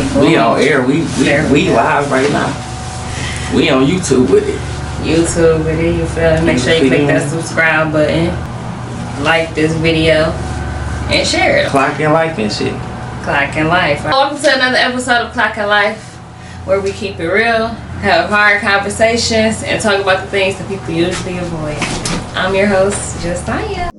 people. We on air. We live right now. We on YouTube with it. YouTube with it. You feel me? Make sure you click that subscribe button, like this video, and share it. Clock and life and shit. Clock and Life. Welcome to another episode of Clock and Life, where we keep it real, have hard conversations, and talk about the things that people usually avoid. I'm your host, Josiah.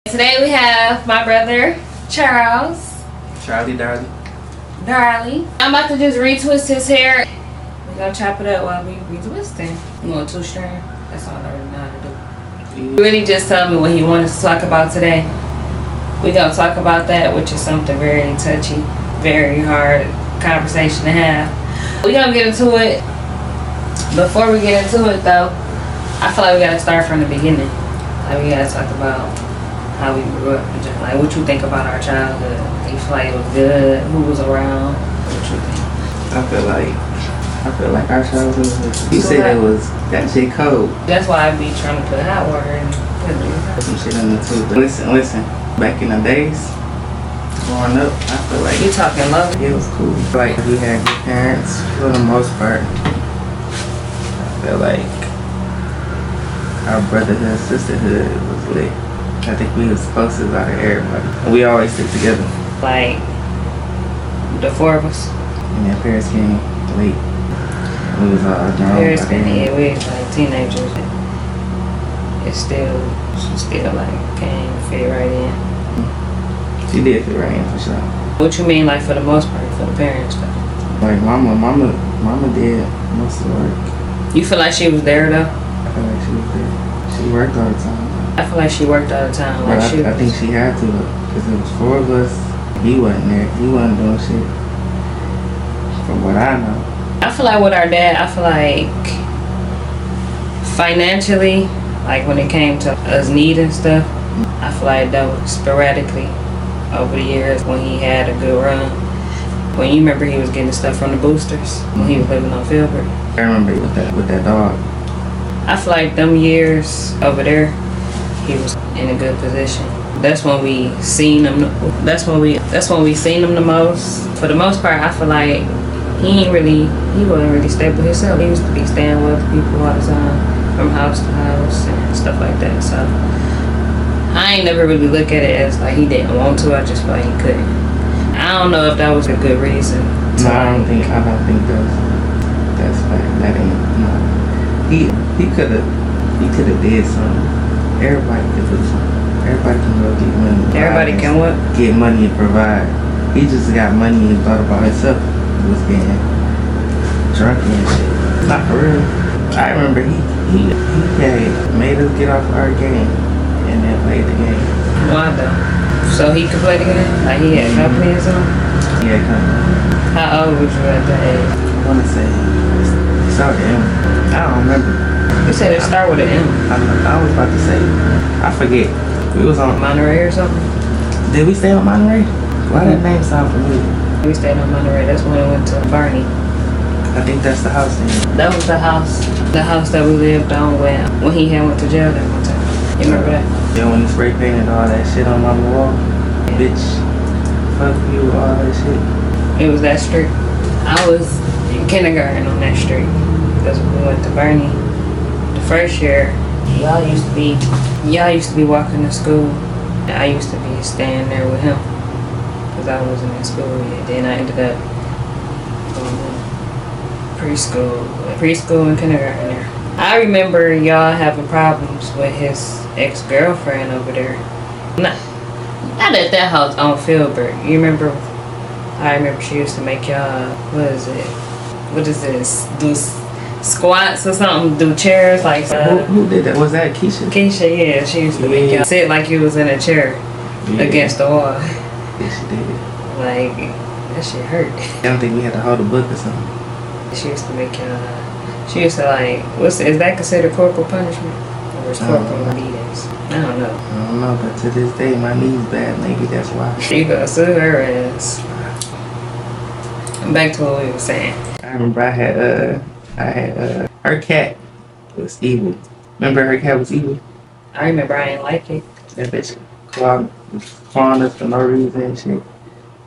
Today we have my brother, Charles. Charlie Darlie. Darlie. I'm about to just retwist his hair. We're gonna chop it up while we retwisting. You want two strand? That's all I really know how to do. He really just told me what he wanted to talk about today. We're gonna talk about that, which is something very touchy, very hard conversation to have. We're gonna get into it. Before we get into it though, I feel like we gotta start from the beginning. Like we gotta talk about how we grew up, like what you think about our childhood. You feel like it was good? Who was around? What you think? I feel like our childhood was. You said it was that shit cold. That's why I be trying to put hot water in. Some shit in the too. But listen. Back in the days, growing up, I feel like you talking love. It was cool. Like we had good parents for the most part. I feel like our brotherhood and sisterhood was lit. I think we was closest out of everybody. We always stick together. Like the four of us. And our parents came late. We was all grown. Parents came in, we was like teenagers. She still like came fit right in. She did fit right in for sure. What you mean, like for the most part, for the parents though? Like mama did most of the work. You feel like she was there though? I feel like she was there. She worked all the time. I feel like she worked all the time. But Like I think she had to, because it was four of us. He wasn't there. He wasn't doing shit. From what I know. I feel like with our dad, I feel like financially, like when it came to us needing stuff, I feel like that was sporadically over the years when he had a good run. When you remember he was getting stuff from the boosters when he was living on Filbert. I remember with that dog. I feel like them years over there, he was in a good position. That's when we seen him. That's when we seen him the most. For the most part, I feel like he wasn't really stable himself. He used to be staying with people all the time, from house to house and stuff like that. So I ain't never really look at it as like he didn't want to. I just feel like he couldn't. I don't know if that was a good reason. No, I don't think that's fact. That ain't no. He could have did something. Everybody could do something. Everybody can go get money. Everybody can what? Get money and provide. He just got money and thought about himself. He was getting drunk and shit. Not for real. I remember he made us get off our game and then played the game. Why though? So he could play the game? Like he had company or something? He had company. How old was you at that age? I want to say it started with M. I don't remember. You said it started with an M. I was about to say, I forget. We was on Monterey or something? Did we stay on Monterey? Why that name sound familiar? We stayed on Monterey. That's when we went to Barney. I think that's the house then. That was the house that we lived on when he had went to jail that one time. You remember that? Yeah, when he spray painted all that shit on my wall. Yeah. Bitch, fuck you, all that shit. It was that street. I was in kindergarten on that street because we went to Barney. The first year, y'all used to be walking to school. I used to be staying there with him because I wasn't in school yet. Then I ended up going to preschool and kindergarten there. I remember y'all having problems with his ex-girlfriend over there. Not at that house on Filbert. You remember? I remember she used to make y'all, what is this? Do squats or something? Do chairs like who did that? Was that Keisha? Keisha, yeah. She used to make y'all sit like you was in a chair against the wall. Yeah, she did. Like, that shit hurt. I don't think we had to hold a book or something. She used to make y'all, she used to like, is that considered corporal punishment? Or is corporal beatings? I don't know. I don't know, but to this day, my knee's bad. Maybe that's why. She gonna sue her ass. Back to what we were saying. I remember I had Her cat was evil. Remember her cat was evil? I remember I didn't like it. That bitch clawing us for no reason and shit.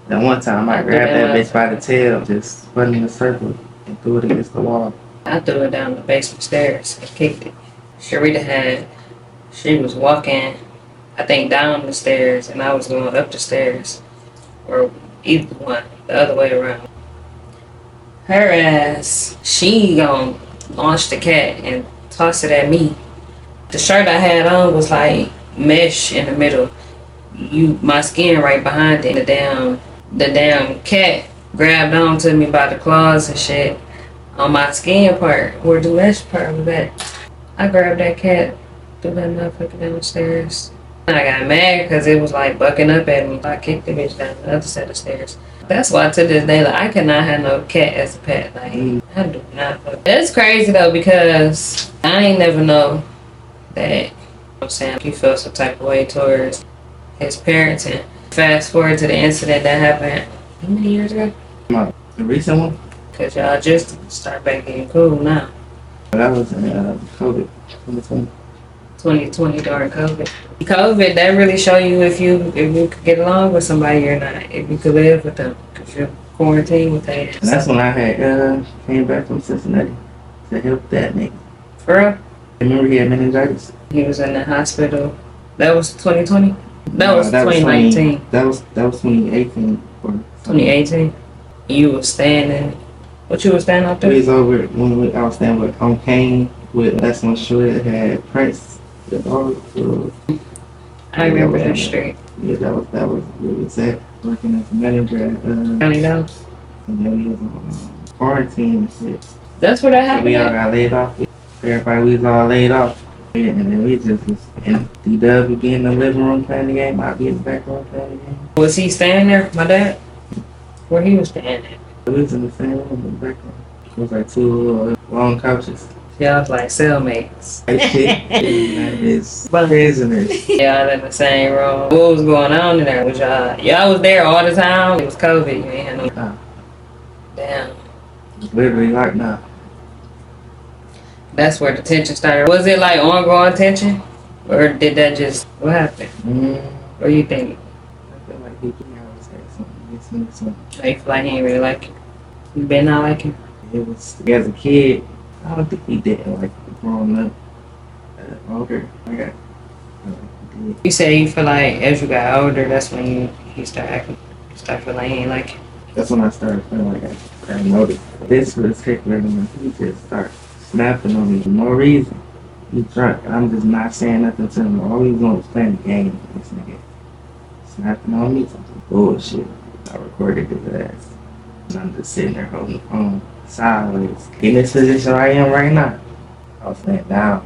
That one time I grabbed that bitch by the tail, just spun in a circle and threw it against the wall. I threw it down the basement stairs and kicked it. She was walking, I think, down the stairs, and I was going up the stairs. Or either one, the other way around. Her ass, she gonna launch the cat and toss it at me. The shirt I had on was like mesh in the middle. My skin right behind it. The damn cat grabbed onto me by the claws and shit on my skin part, where the mesh part was at. I grabbed that cat, threw that motherfucker downstairs. And I got mad because it was like bucking up at me. I kicked the bitch down the other set of stairs. That's why to this day, like, I cannot have no cat as a pet. Like, I do not. It's crazy though, because I ain't never know that, you know what I'm saying, he felt some type of way towards his parents. And fast forward to the incident that happened how many years ago? The recent one? Because y'all just start back getting cool now. That was in COVID 2020. 2020 during COVID. COVID, that really show you if you could get along with somebody or not, if you could live with them, because you're quarantined with them. And that's when I had came back from Cincinnati to help that nigga. For real? Remember he had meningitis? He was in the hospital. That was 2020? That was 2019. That was 2018 or 2018. You was standing. What you was standing up there? We was over when I was standing with on Kane with last one short had Prince. I remember that street. Yeah, that was really sad. Working as a manager at County Dallas. and then we was on quarantine and shit. That's where that So happened. we all got laid off. Everybody we was all laid off. Yeah, and then we just was and D-Dub would be in the living room playing the game, I'd be in the back room playing the game. Was he standing there, my dad? Where he was standing at? We was in the same room in the back room. It was like two long couches. Y'all was like cellmates. That shit is prisoners. Y'all in the same room. What was going on in there? Was y'all was there all the time? It was COVID. You ain't had no. Nah. Damn. It's literally like now. That's where the tension started. Was it like ongoing tension, or did that just what happened? What do you think? I feel like he always had something. Like, you feel like he ain't really like you? You been not like him? It was as a kid. I don't think he didn't like growing up. Older, I got. You say you feel like as you got older, that's when you start acting, start feeling like he ain't like you. That's when I started feeling like I noticed. This particular one, he just started snapping on me for no reason. He's drunk, and I'm just not saying nothing to him. All he was doing was playing the game. This nigga snapping on me, some bullshit. I recorded his ass. And I'm just sitting there holding the phone sideways. In this position I am right now, I was laying down.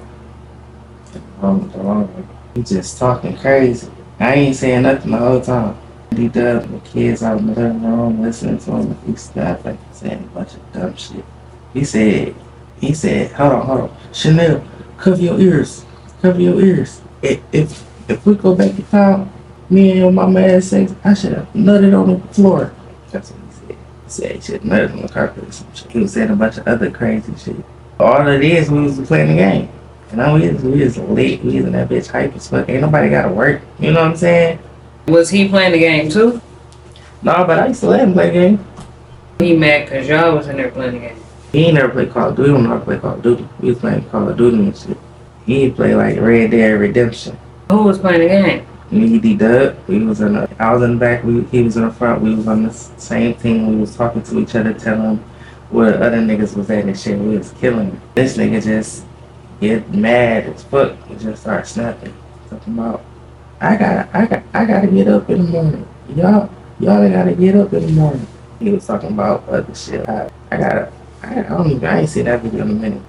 He just talking crazy. I ain't saying nothing the whole time. He does the kids out in the living room listening to him. He stopped like saying a bunch of dumb shit. He said, hold on. Chanel, cover your ears. Cover your ears. If we go back to town, me and your mama had sex, I should have nutted on the floor. That's what he said. He said he should have nutted on the carpet or some shit. He was saying a bunch of other crazy shit. All it is, we was playing the game. And now we was lit. We was in that bitch hype as fuck. Ain't nobody gotta work. You know what I'm saying? Was he playing the game too? No, but I used to let him play the game. He mad because y'all was in there playing the game. He ain't never played Call of Duty. We don't know how to play Call of Duty. We was playing Call of Duty and shit. He ain't play like Red Dead Redemption. Who was playing the game? Me, D-Dub. I was in the back. He was in the front. We was on the same team. We was talking to each other, telling him where the other niggas was at and shit. We was killing him. This nigga just get mad as fuck and just start snapping. Talking about, I gotta get up in the morning. Y'all gotta get up in the morning. He was talking about other shit. I ain't seen that video in a minute.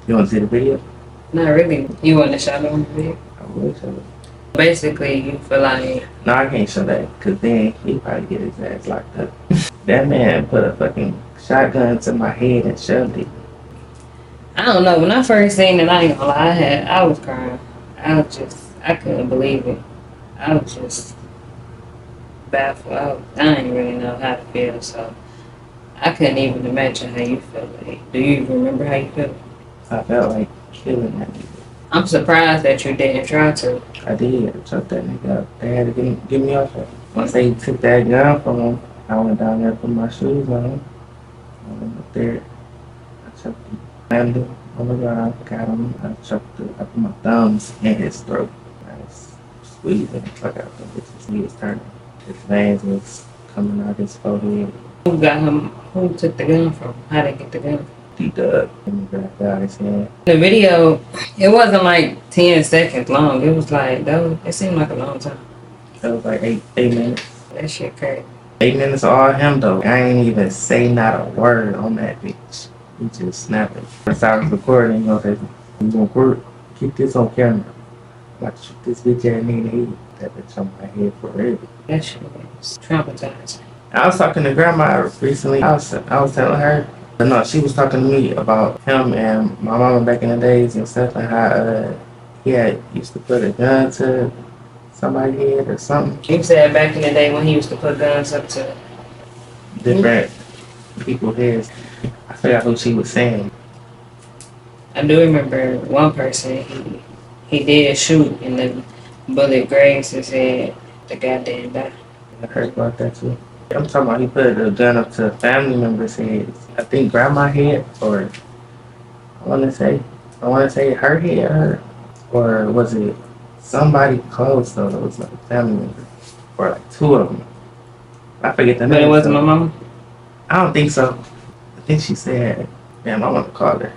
You wanna see the video? Not really. You want to show them the video? I will show it. Basically, you feel like No, I can't show that, cause then he probably get his ass locked up. That man put a fucking shotgun to my head and shoved it. I don't know. When I first seen it, I ain't gonna lie, I was crying. I couldn't believe it. I was just baffled. I didn't really know how to feel, so I couldn't even imagine how you felt. Like, do you even remember how you felt? I felt like killing that nigga. I'm surprised that you didn't try to. I did. I chucked that nigga up. They had to get me off there. Once they took that gun from him, I went down there, put my shoes on. I went up there. I chucked him. Landed on the ground, got him. I chucked it. I put my thumbs in his throat. I was squeezing the fuck out of him. He was turning. His veins was coming out his forehead. Who got him? Who took the gun from? How they get the gun? D-Dub. And the grabbed out his hand. The video, it wasn't like 10 seconds long. It was like, it seemed like a long time. It was like eight minutes. That shit crazy. 8 minutes all him though. I ain't even say not a word on that bitch. He just snapping. Once I was recording, you know, that you gonna record, keep this on camera. I'm about to shoot this bitch ass nigga in the head. That bitch on my head forever. That shit was traumatizing. I was talking to grandma recently. I was telling her, but no, she was talking to me about him and my mama back in the days and stuff, and how he had used to put a gun to somebody's head or something. You said back in the day when he used to put guns up to Different people's heads. I forgot who she was saying. I do remember one person, he did shoot and the bullet grazed his head. The guy didn't die. I heard about that too. I'm talking about he put a gun up to family members' heads. I think grandma's head, or I want to say her head, or was it somebody close though? It was like a family member, or like two of them. I forget the name. But it wasn't my mama? I don't think so. I think she said, "Damn, I want to call her.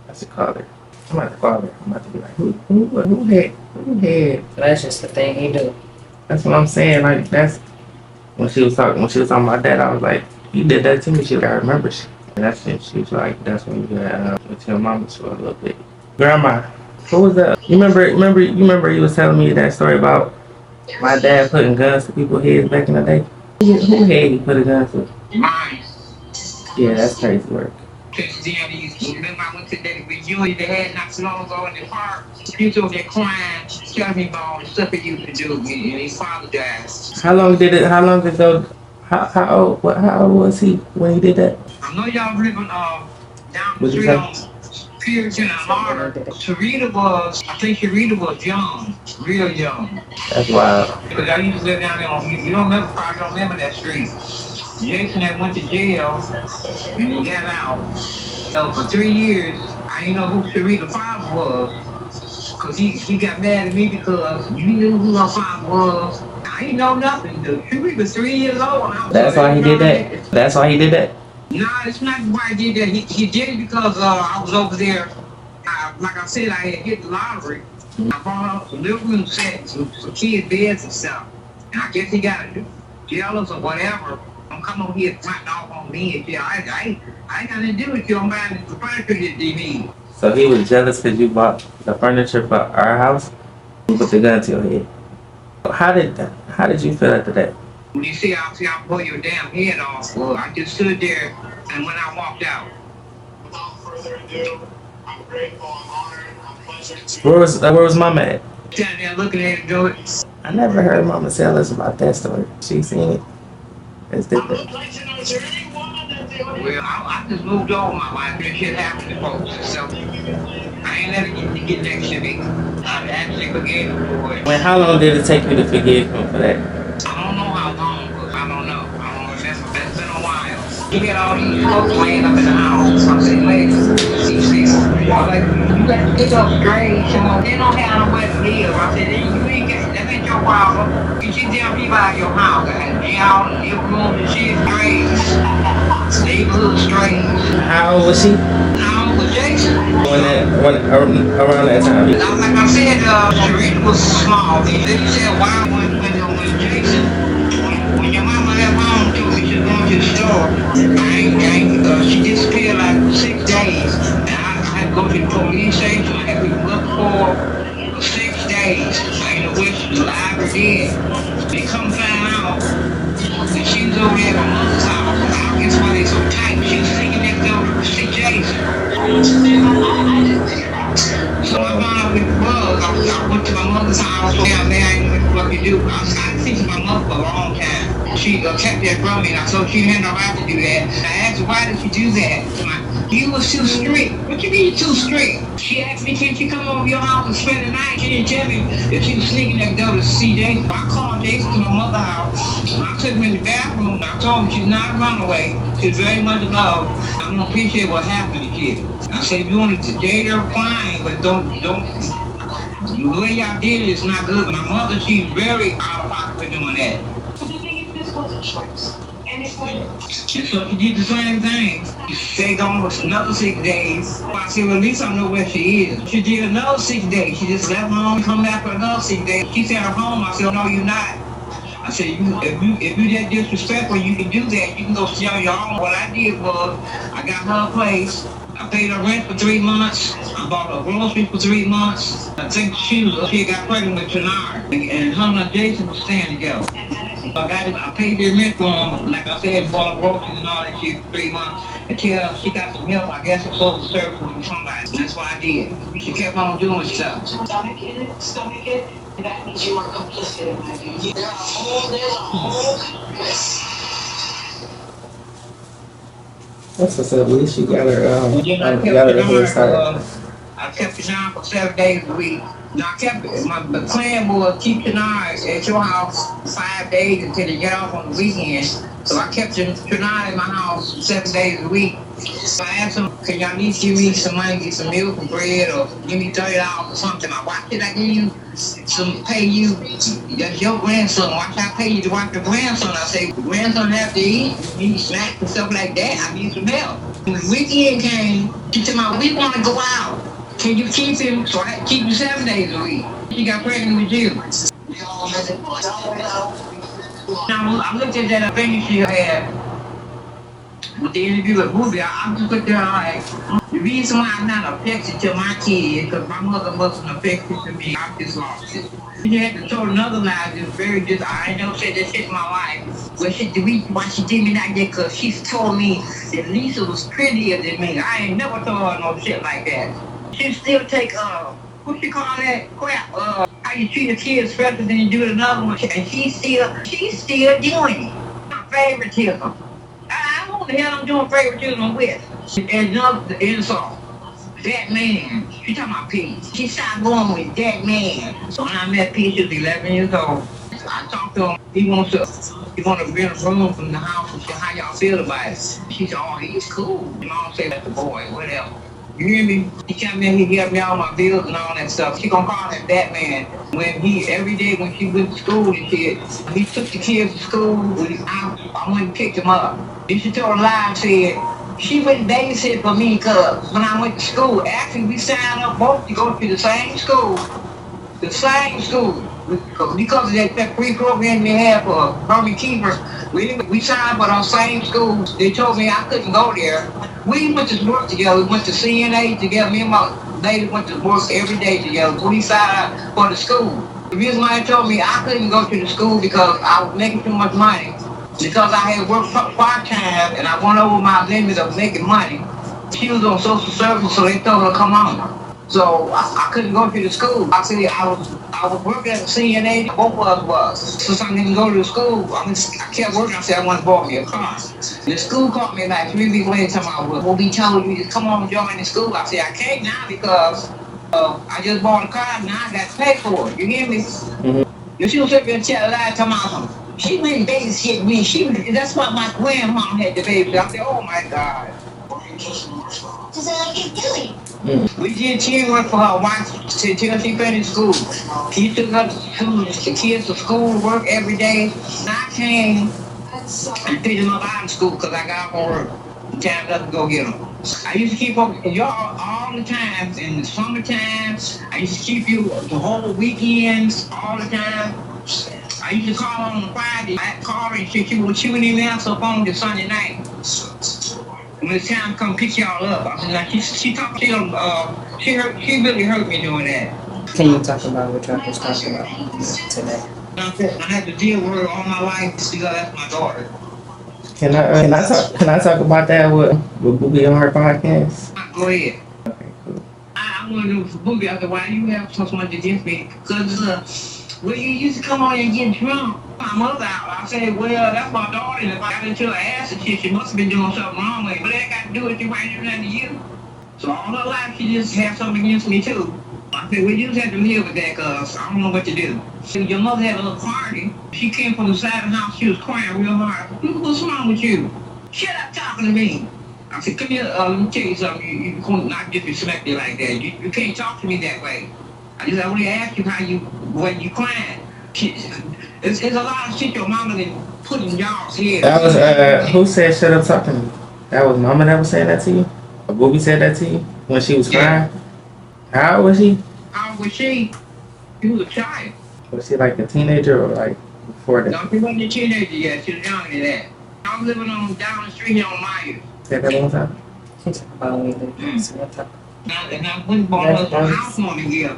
I should call her. I'm about to call her. I'm about to be like, who had? So that's just the thing he do. That's what I'm saying. Like that's when she was talking about that. I was like, you did that to me. She was like, I remember. And that's when she was like, that's when you got with your mama for a little bit. Grandma, what was that? You remember you was telling me that story about my dad putting guns to people's heads back in the day? Who had he put a gun to? Mine. Yeah, that's crazy work. Remember I went to that reunion they had not so long ago in the park? He was over there crying, telling me about all the stuff he used to do, and he apologized. How long ago? How old was he when he did that? I know y'all living down the What'd you street say? on Puritan and Lauder. I think Sharita was young, real young. That's wild. Because I used to live down there you probably don't remember that street. Jason had went to jail and he got out. So for 3 years, I didn't know who Sharita father was. Because he got mad at me because you knew who her father was. I didn't know nothing. Sharita was 3 years old. That's why he did that? That's why he did that? No, it's not why he did that. He did it because I was over there. Like I said, I had hit the lottery. I bought up some living room sets for kids' beds and stuff. And I guess he got jealous or whatever. Don't come over here fronting off on me and I ain't got nothing to do with you. I'm buying the furniture that they need. So he was jealous because you bought the furniture for our house? You put the gun to your head. How did you feel after that? When you see I pull your damn head off, well, I just stood there and when I walked out. Without further ado, I'm grateful, I'm honored, I'm pleasured to... Where was Mama at? Standing there looking at it do it. I never heard Mama tell us about that story. She seen it. It's I different. would like to know, is there any woman that the audience... Well, I just moved on my life and shit happened to folks. So I ain't never get next to me. I actually forgave him for it. How long did it take you to forgive him for that? I don't know how long, but I don't know. I don't remember. It's been a while. You get all these folks laying up in the house. I'm saying, ladies, you got to pick up strange. They don't have nowhere to live. I said, you ain't got, that ain't your problem. You should tell people out of your house. They all in your room and shit strange. Neighborhood strange. How old was she? How old was Jason? Around that time. Like I said, Sharita was small. They said, why when Jason, when your mama left home too, she was going to the store. She disappeared like 6 days. And I had to go to the police station. I had to look for 6 days. I didn't know where she was alive or dead. They come find out that she was over there at my mother's house. I guess why they so tight. She was thinking next door to see Jason. So I found out what it was. I went to my mother's house. Down there, I didn't know what to do. I didn't see my mother for a long time. She kept that from me, and I told she had no right to do that. I asked her, why did she do that? You was too strict. What you mean too strict? She asked me, can she come over your house and spend the night? She didn't tell me if she was sneaking that door to see Jason. I called Jason to my mother's house. I took him in the bathroom. I told him she's not a runaway. She's very much in love. I'm gonna appreciate what happened to the kid. I said, if you want to date her, fine, but don't. The way y'all did it is not good. My mother, she's very out of pocket for doing that. This was a choice. And it's like, And so she did the same thing. She stayed on for another 6 days. I said, well, at least I know where she is. She did another 6 days. She just left home and come back for another 6 days. She said, I'm home. I said, no, you're not. I said, if you that disrespectful, you can do that. You can go stay on your own. What I did was, I got her a place. I paid her rent for 3 months. I bought her groceries for 3 months. I think she got pregnant with Tanar. And her and Jason was staying together. So I paid the rent for him. Like I said, bought her groceries and all that shit for 3 months. Until she got some help, I guess, it's social service from somebody. And that's what I did. She kept on doing stuff. stomach it, that means you are complicit in my view. There's a whole mess. That's what's up, Lee. She got her, Then I got her head kept started. I kept it down for 7 days a week. Now I kept it. The plan was keep Tanai at your house 5 days until they get off on the weekend. So I kept Tanai in my house 7 days a week. So I asked them, can y'all at least give me some money, get some milk and bread, or give me $30 or something? Why should I give you pay you? That's your grandson. Why should I pay you to watch your grandson? I say, grandson have to eat snacks and stuff like that. I need some help. When the weekend came, she said, we want to go out. Can you keep him? So I keep him 7 days a week. She got pregnant with you. Now I looked at that thing she had with the interview with Booby. I just looked at her like, the reason why I'm not affected to my kid, because my mother wasn't affected to me. I just lost it. She had to tell another lie that's I ain't never said that shit in my life. But the reason why she did me like that, because she's told me that Lisa was prettier than me. I ain't never told her no shit like that. She still take, what you call that crap? How you treat a kid special than you do another one. And she's still doing it. Favoritism. I don't know what the hell I'm doing favoritism with. And another insult. That man. She talking about Pete. She started going with that man. So when I met Pete, she was 11 years old. I talked to him. He wants to rent a room from the house and see how y'all feel about it. She said, oh, he's cool. And Mom said, that's the boy, whatever. You hear me? He came in, he helped me all my bills and all that stuff. She gonna call him Batman. Every day when she went to school and shit, he took the kids to school. I went and picked him up. Then she told a lie and said, she went babysit for me because when I went to school, actually we signed up both to go to the same school. The same school. Because of that free program they had for Herman Keeper, we signed up for those same schools. They told me I couldn't go there. We went to work together. We went to CNA together. Me and my lady went to work every day together. We signed up for the school. The reason why they told me I couldn't go to the school because I was making too much money. Because I had worked part-time and I went over my limit of making money. She was on social service, so they told her to come on. So I couldn't go to the school. I said I was working at the CNA, both of us was. Since I didn't go to the school, I kept working. I said I wanted to buy me a car. The school called me like 3 weeks later, talking about, well, we told you to come on and join the school. I said I can't now because I just bought a car and now I got to pay for it. You hear me? Mm-hmm. She was sitting there and tell a lie, talking about she went babysit me. That's what my grandma had the baby. I said, oh my God. Just like keep doing. We did teamwork for her wife till she finished school. She took her the kids to school, work every day. And I came and picked them up out of school because I got off on work. Time enough to go get them. I used to keep up with y'all all the time. In the summertime, I used to keep you the whole weekends, all the time. I used to call on Friday. I called her and she wouldn't even answer the phone till Sunday night. When it's time to come pick y'all up, I said, like, she really hurt me doing that. Can you talk about what y'all was talking about today? I had to deal with her all my life because that's my daughter. Can I talk about that with Booby on her podcast? Go ahead. Okay, cool. I want to know for Booby, I said, why do you have so much against me? Because Well, you used to come on and get drunk. My mother out. I said, well, that's my daughter. And if I got into her ass and shit, she must have been doing something wrong with it. But that got to do with you right nothing to you. So all her life, she just had something against me, too. I said, well, you just have to live with that, cuz I don't know what to do. So your mother had a little party. She came from the side of the house. She was crying real hard. What's wrong with you? Shut up talking to me. I said, come here, let me tell you something. You can't not disrespect me like that. You can't talk to me that way. I just only asked you when you crying. It's a lot of shit your mama done put in y'all's head. That was who said shut up talking to me? That was mama that was saying that to you? Or Booby said that to you when she was crying? How old was she? How old was she? She was a child. Was she like a teenager or like before that? No, she wasn't a teenager yet. She was younger than that. I was living on down the street here on Myers. Said that one time? She talk about anything. So what the- And I went and bought her some housewarming gift.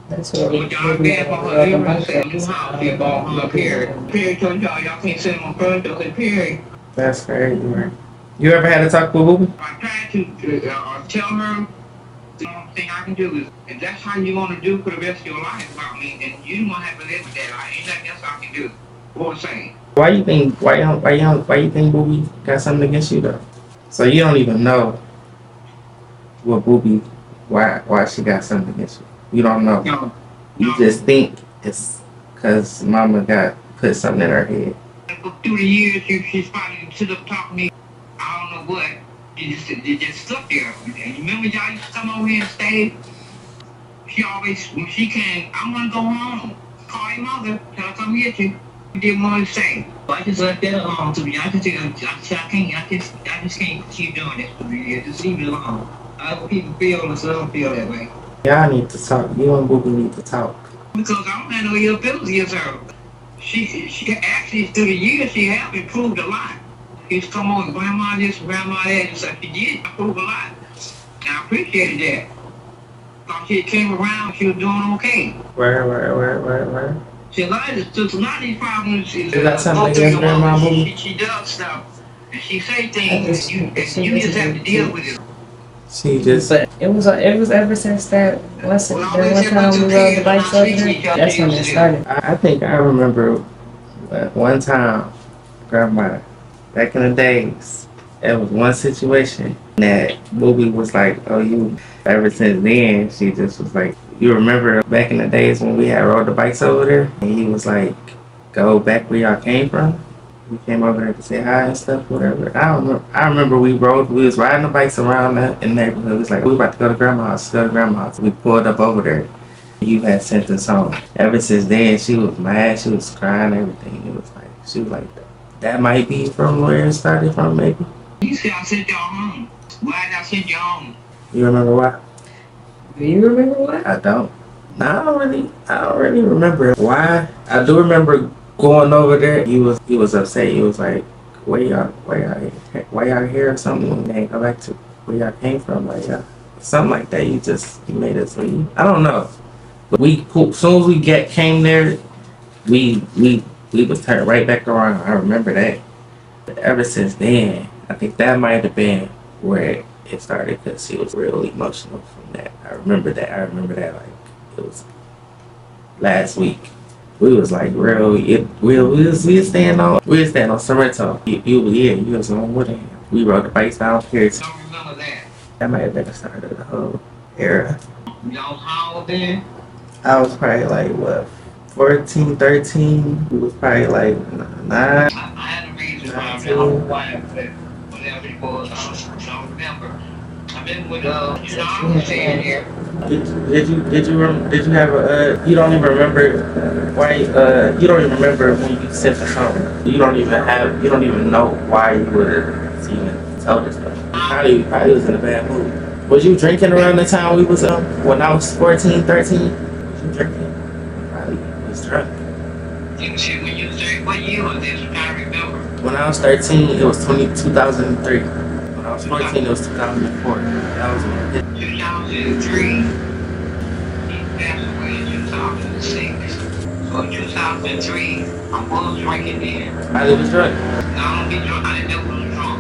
That's what we When y'all bad for her, everyone said, new house, she bought her Perry. Perry told y'all can't send them on furniture. I said, Perry. That's crazy, man. You ever had to talk with Booby? I tried to tell her the only thing I can do is, if that's how you want to do for the rest of your life about me, then you don't have to live with that. I ain't nothing else I can do. What I'm saying. Why you think Booby got something against you though? So you don't even know what Booby why she got something against you. You don't know. No. You just think it's because mama got put something in her head. Through the years, she's probably sit up talking to me. I don't know what. It just stuck there. And you remember y'all used to come over here and stay? She always, when she came, I want to go home. Call your mother, tell her come get you. She didn't want to say. I just left that alone to me. I just can't keep doing this to me. Just leave it alone. I hope people feel and so don't feel that way. Y'all need to talk. You and Booby need to talk. Because I don't have no ill feelings against her. She actually, through the years, she has improved a lot. She's come on, grandma this, grandma that, and stuff. She did improve a lot. And I appreciated that. Thought she came around, she was doing okay. Where? See, a lot of these problems is You got something against grandma, Booby? she does stuff. And she say things, and you just have to deal with it. She just But it was ever since that lesson. Well, That one time we rode the bikes over there. That's when it started. I think I remember one time, grandma, back in the days, there was one situation that Booby was like, oh, you, ever since then, she just was like, you remember back in the days when we had rode the bikes over there? And he was like, go back where y'all came from? We came over there to say hi and stuff, whatever. I remember we was riding the bikes around in the neighborhood. It was like, we were about to go to grandma's house, We pulled up over there. You had sent us home. Ever since then, she was mad. She was crying, everything. It was like, she was like, that might be from where it started from, maybe. You said I sent y'all home. Why did I send you home? You remember why? Do you remember what? I don't. No, I don't really remember why. I do remember going over there. He was upset. He was like, why y'all here or something? And then go back to where y'all came from, like something like that. You made us leave. I don't know. But as soon as we came there, we was turned right back around. I remember that. But ever since then, I think that might have been where it started, because she was real emotional from that. I remember that like it was last week. We was like we was staying on Sorrento. You was on with him. We rode the bikes down here. I don't remember that. That might have been the start of the whole era. Y'all was how old then? I was probably like, what, 14, 13? We was probably like 9. I had a reason why I was quiet, but whatever it was, I don't remember. I've been with, I was staying here. Did you have a, you don't even remember why, you don't even remember when you sent us home. You don't even know why you would even tell this stuff. Probably was in a bad mood. Was you drinking around the time we was, when I was 14, 13? Was you drinking? Probably was drunk. You see, when you say, what year was this? I can't remember. When I was 13, it was 2003. When I was 14, it was 2004. That was when I did. 2003, he passed away in 2006. So in 2003, I was drinking then. I was drunk. I don't be drunk, I never was drunk.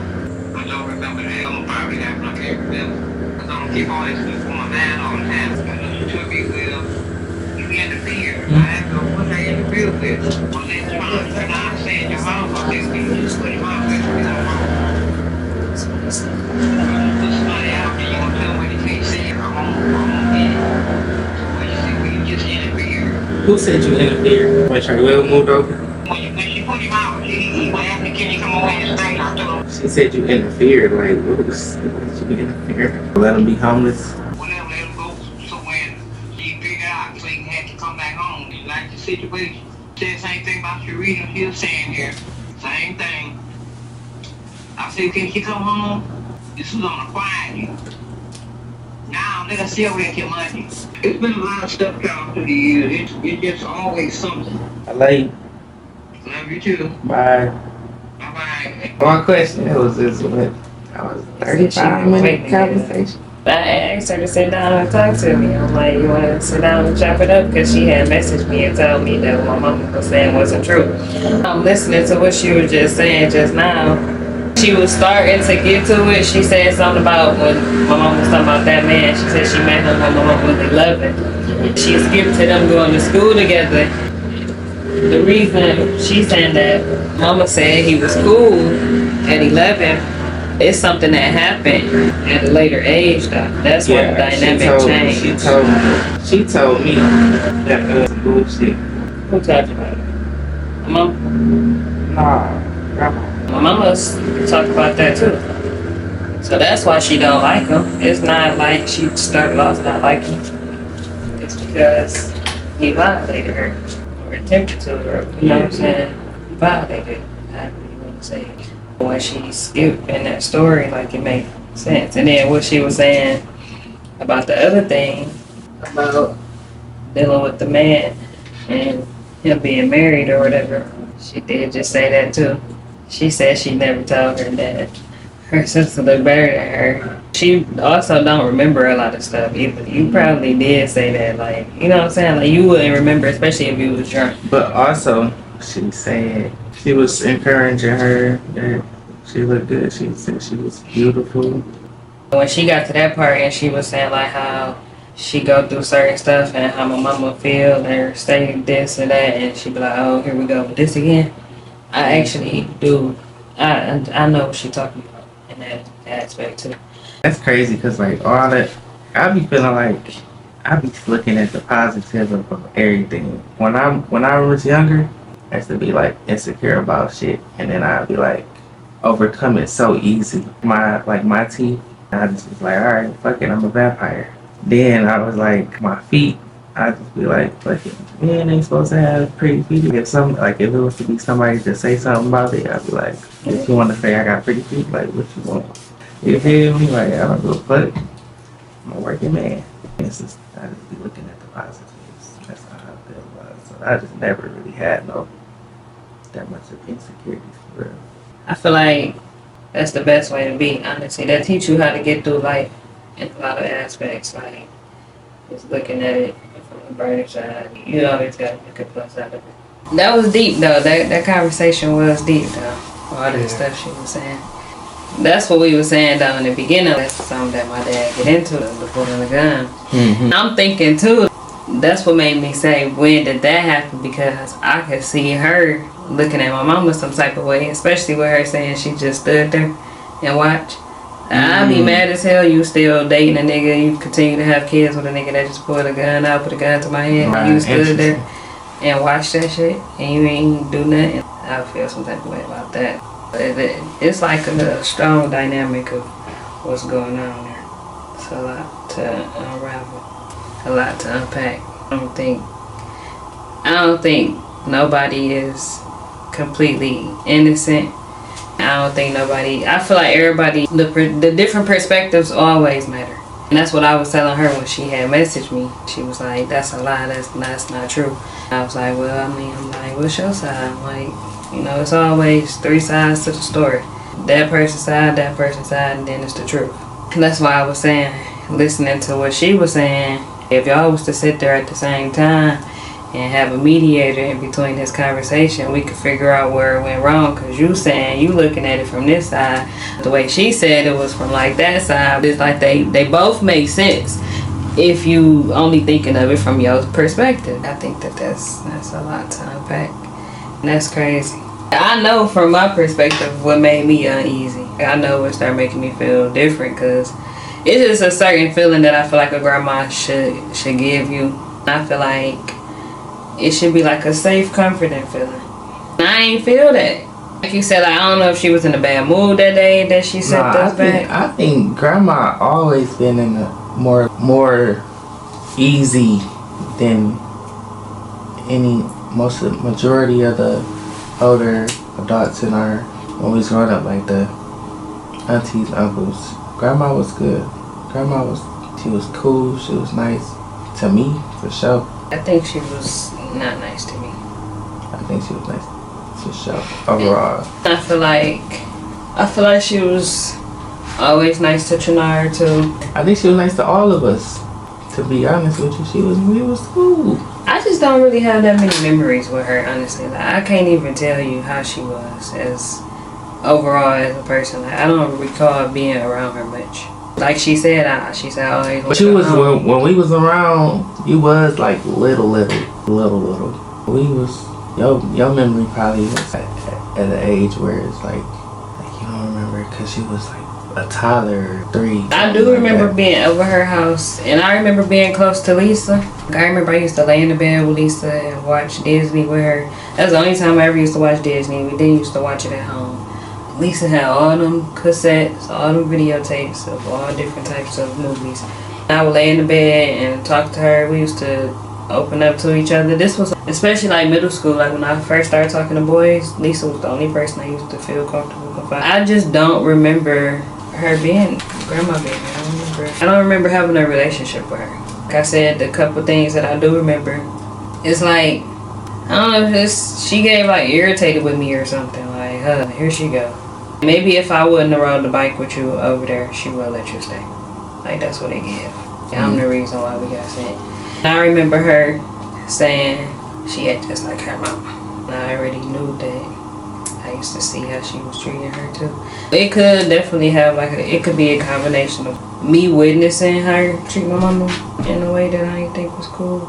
I don't remember that. I'm probably having, I can't remember. Because I don't keep all this stuff on my mind all the time. I know you took me with, you interfered. I asked her what I interfered with. Well, let's try to figure out saying your mom about this. You just put your mom with me on phone. Put somebody out there, you gonna tell them what you can't say. I'm gonna get it. But you see, we just interfered. Who said you interfered? When Charlie moved over? When she put him out, he went after, can you come over and stay? I told him, She said you interfered. Like, what you interfered? Let him be homeless? whatever, let him go. So when she figured out, so he had to come back home. He liked the situation. Said the same thing about your reading he was saying here. Same thing. I said, can she come home? This was on a Friday. Now, nigga, still with your money. It's been a lot of stuff coming through the years. It's just always something. I love you. Love you too. Bye. Bye-bye. One question. It was this one. I was 35-minute conversation. I asked her to sit down and talk to me. I'm like, you want to sit down and chop it up? Because she had messaged me and told me that what my mama was saying wasn't true. I'm listening to what she was just saying just now. She was starting to get to it. She said something about when my mom was talking about that man. She said she met him when my mom was 11. She skipped to them going to school together. The reason she's saying that mama said he was cool at 11 is something that happened at a later age though. That's when the dynamic changed. She told me that was bullshit. Who talked about it? Mom? Nah, grandma. My mama talked about that too. So that's why she don't like him. It's not like she started off not liking him. It's because he violated her or attempted to, or you know what I'm saying? He violated, however you want to say it. When she skipped in that story, like it made sense. And then what she was saying about the other thing, about dealing with the man and him being married or whatever, she did just say that too. She said she never told her that her sister looked better than her. She also don't remember a lot of stuff either. You probably did say that, like, you know what I'm saying? Like, you wouldn't remember, especially if you was drunk. But also, she said she was encouraging her that she looked good. She said she was beautiful. When she got to that part and she was saying, like, how she go through certain stuff and how my mama feel and say this and that, and she be like, oh, here we go with this again. I actually do. I know what she's talking about in that aspect too. That's crazy because like all that, I be feeling like I be looking at the positive of everything. When I was younger, I used to be like insecure about shit, and then I'd be like overcome it so easy. My teeth, I just was like, all right, fuck it, I'm a vampire. Then I was like, my feet, I just be like, fuck it, men ain't supposed to have pretty feet. If it was to be somebody to say something about it, I'd be like, if you want to say I got pretty feet, like what you want? You feel me? Like I don't give a fuck. I'm a working man. It's just, I just be looking at the positives. That's how I feel about it. So I just never really had that much of insecurities for real. I feel like that's the best way to be, honestly. That teach you how to get through life in a lot of aspects, like just looking at it from the brighter side. You always got to look at the plus side of it. That was deep though. That conversation was deep though. All that stuff she was saying. That's what we were saying down in the beginning. That's something that my dad get into, the pulling the gun. Mm-hmm. I'm thinking too, that's what made me say, when did that happen? Because I could see her looking at my mama some type of way, especially with her saying she just stood there and watched. I'd be mad as hell you still dating a nigga, you continue to have kids with a nigga that just pulled a gun out, put a gun to my head, and you stood there and watched that shit, and you ain't do nothing. I would feel some type of way about that. It's like a strong dynamic of what's going on there. It's a lot to unravel, a lot to unpack. I don't think nobody is completely innocent. I don't think nobody, I feel like everybody, the different perspectives always matter. And that's what I was telling her when she had messaged me. She was like, that's a lie, that's not true. I was like, well, I mean, I'm like, what's your side? I'm like, you know, it's always three sides to the story. That person's side, and then it's the truth. And that's why I was saying, listening to what she was saying, if y'all was to sit there at the same time and have a mediator in between this conversation, we could figure out where it went wrong. Because you saying, you looking at it from this side, the way she said it was from like that side. It's like they both make sense. if you only thinking of it from your perspective. I think that's a lot to unpack. And that's crazy. I know from my perspective what made me uneasy. I know it started making me feel different because it's just a certain feeling that I feel like a grandma should give you. I feel like it should be like a safe, comforting feeling. I ain't feel that. Like you said, like, I don't know if she was in a bad mood that day that she sent us back. I think grandma always been in a more easy than majority of the older adults in our, when we was growing up, like the aunties, uncles. Grandma was good. She was cool, she was nice to me, for sure. I think she was not nice to me. I think she was nice for sure, overall. I feel like she was always nice to Trinara too. I think she was nice to all of us. To be honest with you, we was cool. I just don't really have that many memories with her, honestly. Like, I can't even tell you how she was as overall as a person. Like, I don't recall being around her much. Like she said, always. But you was when we was around, you was like little. We was your memory probably was at an age where it's like you don't remember because you was like a toddler, 3. I do remember being over her house, and I remember being close to Lisa. I remember I used to lay in the bed with Lisa and watch Disney with her. That's the only time I ever used to watch Disney. We didn't used to watch it at home. Lisa had all them cassettes, all them videotapes of all different types of movies. I would lay in the bed and talk to her. We used to open up to each other. This was especially like middle school. Like when I first started talking to boys, Lisa was the only person I used to feel comfortable confiding. I just don't remember her being grandma baby. I don't remember having a relationship with her. Like I said, the couple things that I do remember, it's like, I don't know if it's, she gave like irritated with me or something. Like, here she go. Maybe if I wouldn't have rode the bike with you over there, she would let you stay. Like, that's what they give. I'm the reason why we got sent. I remember her saying she acted just like her mama. I already knew that. I used to see how she was treating her too. It could definitely have it could be a combination of me witnessing her treat my mama in a way that I didn't think was cool.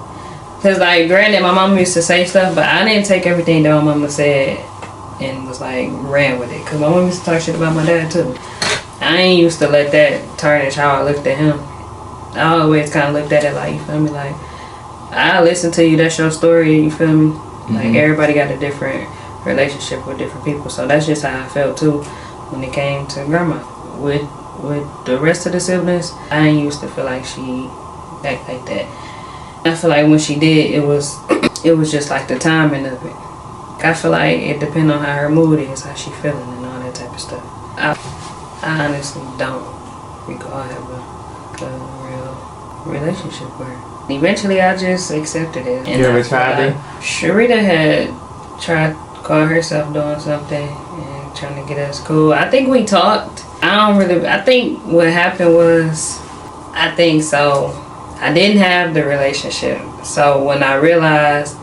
Cause like, granted, my mama used to say stuff, but I didn't take everything that my mama said and was like ran with it. Cause my mama used to talk shit about my dad too. I ain't used to let that tarnish how I looked at him. I always kind of looked at it like, you feel me, like, I listen to you, that's your story, you feel me? Like, everybody got a different relationship with different people, so that's just how I felt too when it came to grandma. With the rest of the siblings, I ain't used to feel like she act like that. I feel like when she did, it was just like the timing of it. I feel like it depends on how her mood is, how she feeling and all that type of stuff. I honestly don't recall having a real relationship with her. Eventually I just accepted it. And you ever tried it? Sharita had tried to call herself doing something and trying to get us cool. I think we talked. I think what happened was, I didn't have the relationship. So when I realized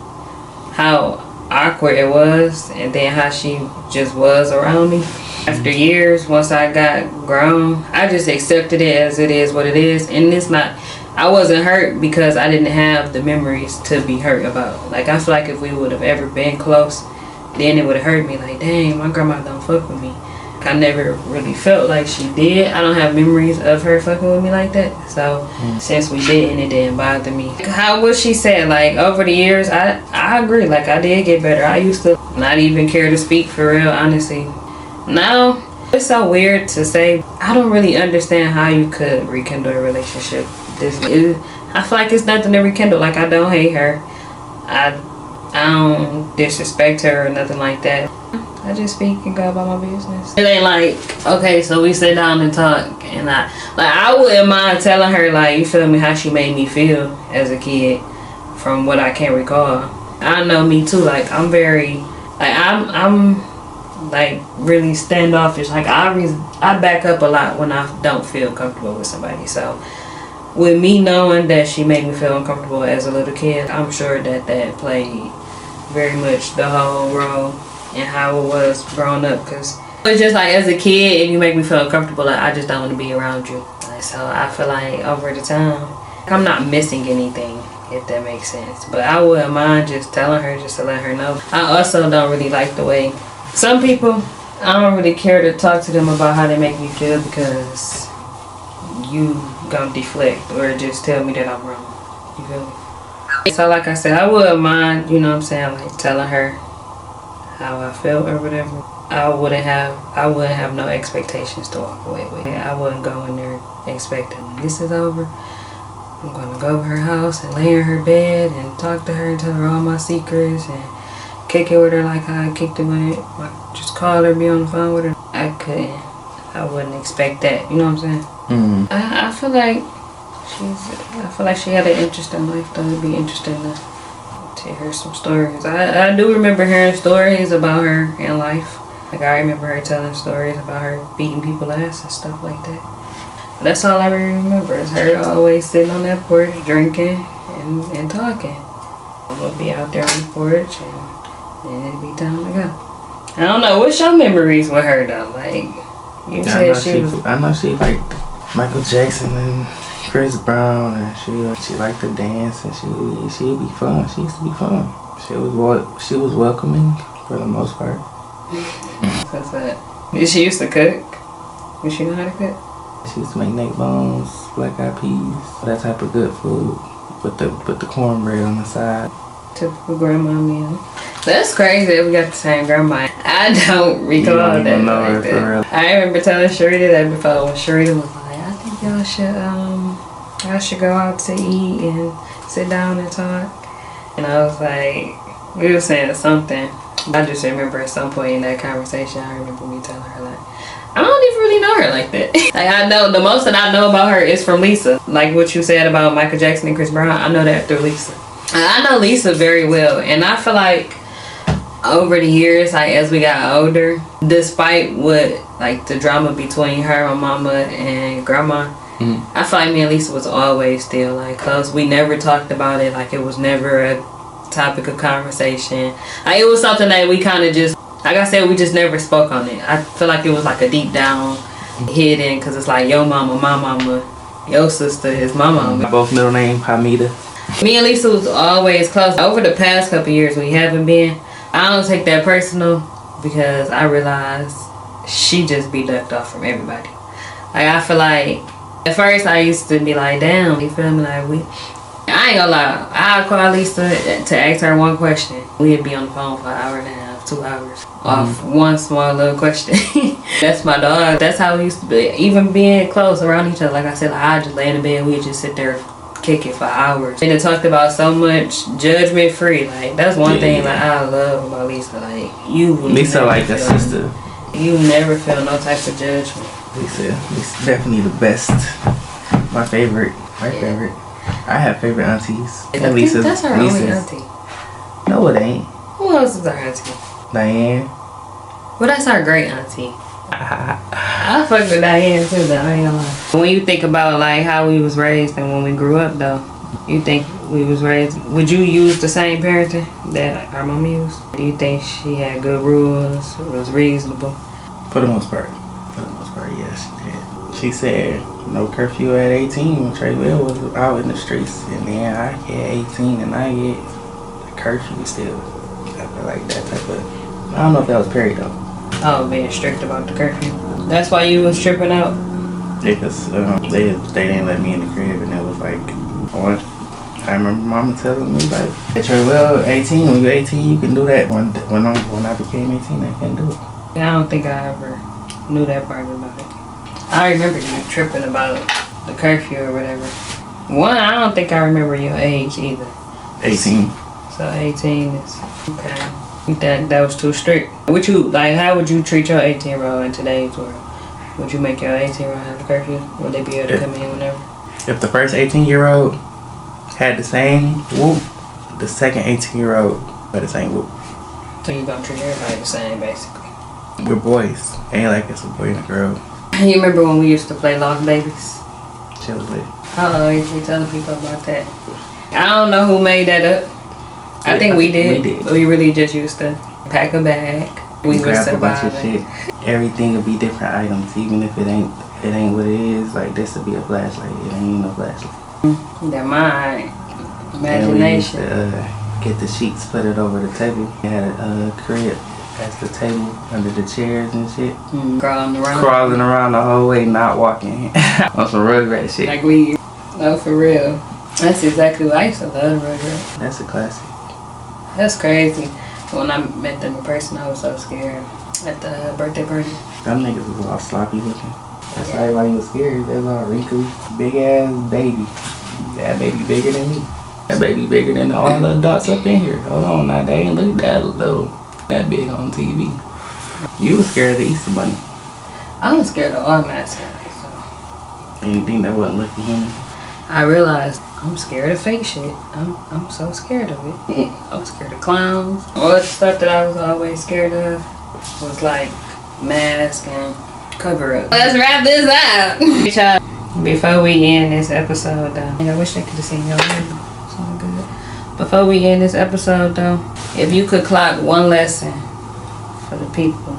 how awkward it was and then how she just was around me, after years, once I got grown, I just accepted it as it is what it is. And it's not, I wasn't hurt because I didn't have the memories to be hurt about. Like, I feel like if we would have ever been close, then it would have hurt me. Like, dang, my grandma don't fuck with me. I never really felt like she did. I don't have memories of her fucking with me like that. So since we didn't, it didn't bother me. How what she said, like, over the years, I agree. Like, I did get better. I used to not even care to speak for real, honestly. Now, it's so weird to say. I don't really understand how you could rekindle a relationship. I feel like it's nothing to rekindle. Like, I don't hate her. I don't disrespect her or nothing like that. I just speak and go about my business. It ain't like, okay, so we sit down and talk, and I wouldn't mind telling her, like, you feel me, how she made me feel as a kid from what I can recall. I know me too, like, I'm very, like, I'm like really standoffish. Like, I back up a lot when I don't feel comfortable with somebody. So with me knowing that she made me feel uncomfortable as a little kid, I'm sure that played very much the whole role in how it was growing up. Because it's just like, as a kid, if you make me feel uncomfortable, like, I just don't want to be around you. Like, so I feel like over the time, I'm not missing anything, if that makes sense. But I wouldn't mind just telling her, just to let her know. I also don't really like the way some people, I don't really care to talk to them about how they make me feel, because you gonna deflect or just tell me that I'm wrong. You feel me? So like I said, I wouldn't mind, you know what I'm saying, like telling her how I felt or whatever. I wouldn't have no expectations to walk away with. I wouldn't go in there expecting this is over. I'm gonna go to her house and lay in her bed and talk to her and tell her all my secrets and kick it with her like how I kicked it with it. Like, just call her, be on the phone with her. I couldn't. I wouldn't expect that. You know what I'm saying? Mm. I feel like she had an interesting life though. It'd be interesting to hear some stories. I do remember hearing stories about her in life. Like I remember her telling stories about her beating people's ass and stuff like that. That's all I really remember is her always sitting on that porch drinking and talking. We'll be out there on the porch and it'd be time to go. I don't know, what's your memories with her though? Like, you said she was... I know she liked Michael Jackson and Chris Brown, and she liked to dance, and she'd be fun. She used to be fun. She was welcoming for the most part. What's that? Did she used to cook? Did she know how to cook? She used to make neck bones, black eyed peas, that type of good food with the cornbread on the side. Typical grandma meal. That's crazy that we got the same grandma. I don't recall don't that. even know like her for real. I remember telling Sharita that before when Sharita was like, I think y'all should go out to eat and sit down and talk. And I was like, we were saying something. I just remember at some point in that conversation, I remember me telling her like, I don't even really know her like that. Like I know the most that I know about her is from Lisa. Like what you said about Michael Jackson and Chris Brown, I know that through Lisa. I know Lisa very well, and I feel like over the years, like as we got older, despite what like the drama between her, my mama, and grandma, I feel like me and Lisa was always still like close. We never talked about it. Like it was never a topic of conversation. Like it was something that we kind of just, like I said, we just never spoke on it. I feel like it was like a deep down hidden, because it's like your mama, my mama, your sister is my mama. Both middle name Hamida. Me and Lisa was always close. Over the past couple years we haven't been. I don't take that personal, because I realize she just be ducked off from everybody. Like I feel like at first I used to be like, damn, you feel me? Like I ain't gonna lie, I'd call Lisa to ask her one question. We'd be on the phone for an hour and a half, 2 hours off one small little question. That's my dog. That's how we used to be. Even being close around each other, like I said, like I'd just lay in the bed, we'd just sit there kick it for hours. And it talked about so much judgment free. Like that's one thing like I love about Lisa. Like you would Lisa like a sister. You never feel no type of judgment. Lisa's definitely the best. My favorite. I have favorite aunties. And That's her only auntie. No, it ain't. Who else is our auntie? Diane. Well, that's our great auntie. I fuck with Diane too though, I ain't gonna lie. When you think about like how we was raised and when we grew up though, you think we was raised, would you use the same parenting that our mama used? Do you think she had good rules, it was reasonable? For the most part, yes, she did. She said no curfew at 18 when Trey Will was out in the streets, and then I get 18 and I get the curfew still. I feel like that type of, I don't know if that was Perry though. Oh, being strict about the curfew. That's why you was tripping out? Yeah, because they didn't let me in the crib, and it was like, I remember mama telling me like, Trey Will, 18, when you're 18 you can do that. When I became 18 I couldn't do it. I don't think I ever knew that part about it. I remember you tripping about the curfew or whatever. One, I don't think I remember your age either. 18. So 18 is okay. You think that was too strict? Would you like? How would you treat your 18-year-old in today's world? Would you make your 18-year-old have the curfew? Would they be able to come in whenever? If the first 18-year-old had the same whoop, the second 18-year-old had the same whoop. So you gonna treat everybody the same, basically? We're boys. Ain't like it's a boy and a girl. You remember when we used to play Lost Babies? Chilling. I always be telling people about that. I don't know who made that up. I think we did. We really just used to pack a bag. We would grab a bunch of survive. shit. Everything would be different items, even if it ain't what it is. Like this would be a flashlight. It ain't no flashlight. That mind, And we used imagination. to get the sheets, put it over the table. We had a crib as the table under the chairs and shit. Crawling around. Crawling around the whole way, not walking. On some Rugrat shit. Like we, no, for real. That's exactly what I used to love, Rugrat. That's a classic. That's crazy. When I met them in person, I was so scared at the birthday party. Them niggas was all sloppy looking. That's why everybody was scared. They was all wrinkly. Big ass baby. That baby bigger than me. That baby bigger than all the adults up in here. Hold on now, they ain't look that little, that big on TV. You was scared of the Easter Bunny. I was scared of all mascots. So. And you think that wasn't looking human? I realized I'm scared of fake shit. I'm so scared of it. I'm scared of clowns. All the stuff that I was always scared of was like mask and cover up. Let's wrap this up. Before we end this episode though, I wish they could have seen your room. It's all good. Before we end this episode though, if you could clock one lesson for the people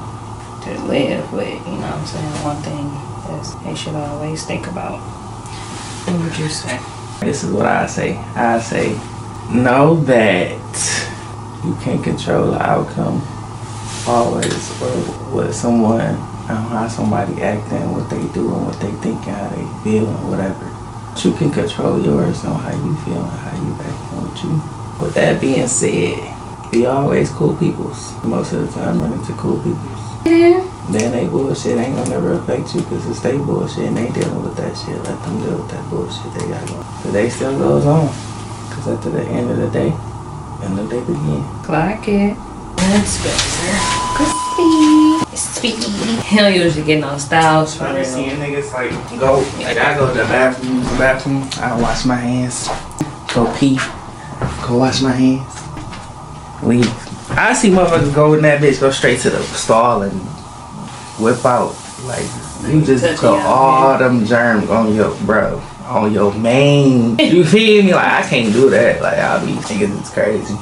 to live with, you know what I'm saying, one thing that they should always think about, what would you say? This is what I say. I say, know that you can't control the outcome always, or what someone, how somebody acting, what they do, and what they think, and how they feel, and whatever. But you can control yours on how you feel and how you acting with you. With that being said, be always cool peoples. Most of the time, run into cool peoples. Yeah. Then they bullshit ain't gonna never affect you because it's they bullshit and they dealing with that shit. Let them deal with that bullshit they got going. The day still goes on. Because at the end of the day, and the day begin. Clock it. And Spencer. Crispy. He don't usually get no styles for I'm real. seeing niggas like go, like I go to the bathroom, I wash my hands, go pee, go wash my hands, leave. I see motherfuckers go in that bitch, go straight to the stall and whip out. Like, you just put all them germs on your, bro, on your main. You feel me? Like, I can't do that. Like, I'll be thinking it's crazy.